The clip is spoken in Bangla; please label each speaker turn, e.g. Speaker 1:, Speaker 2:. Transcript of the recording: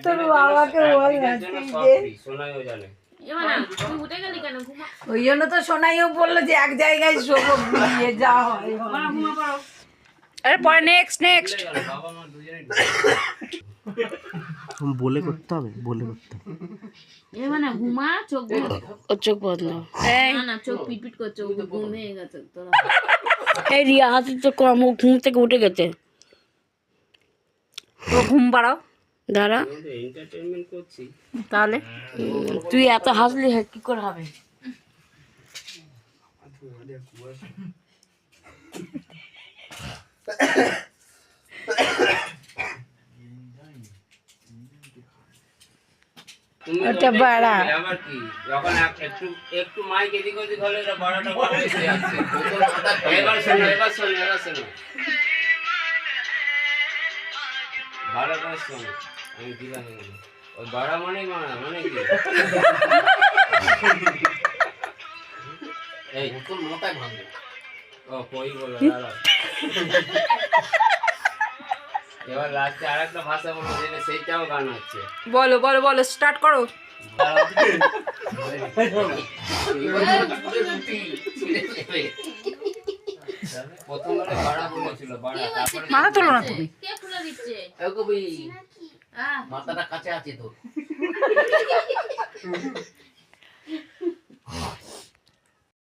Speaker 1: তোর বাবাকে বল ওই জন্য তো সোনাইও বললো যে এক জায়গায় শোবো ঘুমিয়ে যা হয়। আরে পরে নেক্সট
Speaker 2: বলে করতে হবে, বলে করতে হবে।
Speaker 3: মানে ঘুমা চোখ
Speaker 1: চোখ বন্ধ।
Speaker 3: না চোখ পিটপিট করছে, ঘুমিয়ে গেছে তোরা।
Speaker 1: এই রিয়া হাতে তো কম, ও ঘুম থেকে উঠে গেছে। ও ঘুম পাড়াও দাঁড়া
Speaker 4: এন্টারটেইনমেন্ট করছি
Speaker 1: তাহলে। তুই এত হাসলি কি করে হবে? ওটা বাড়া
Speaker 4: আবার কি যখন একটু মাইক এদিক ওদিক হলে এটা বড়টা বড় হয়ে যাচ্ছে। এবার শোনো ভালো করে শোনো, আমি দিলাম ওই বড় মানে কি এই তোর মাথায় ভাঙবে। ও কই বলো দাঁড়াও। এবার লাস্টে আরেকটা ভাষা বলো যেটা সেইটাও গান হচ্ছে।
Speaker 1: বলো স্টার্ট করো।
Speaker 4: প্রথমবারে বাড়া বলেছিল, বাড়া, তারপরে
Speaker 1: মাথা তোলো না তুমি।
Speaker 3: কে খুলে দিচ্ছে?
Speaker 4: এ কবি
Speaker 3: হ্যাঁ
Speaker 4: মাথাটা কাছে আছে তোর।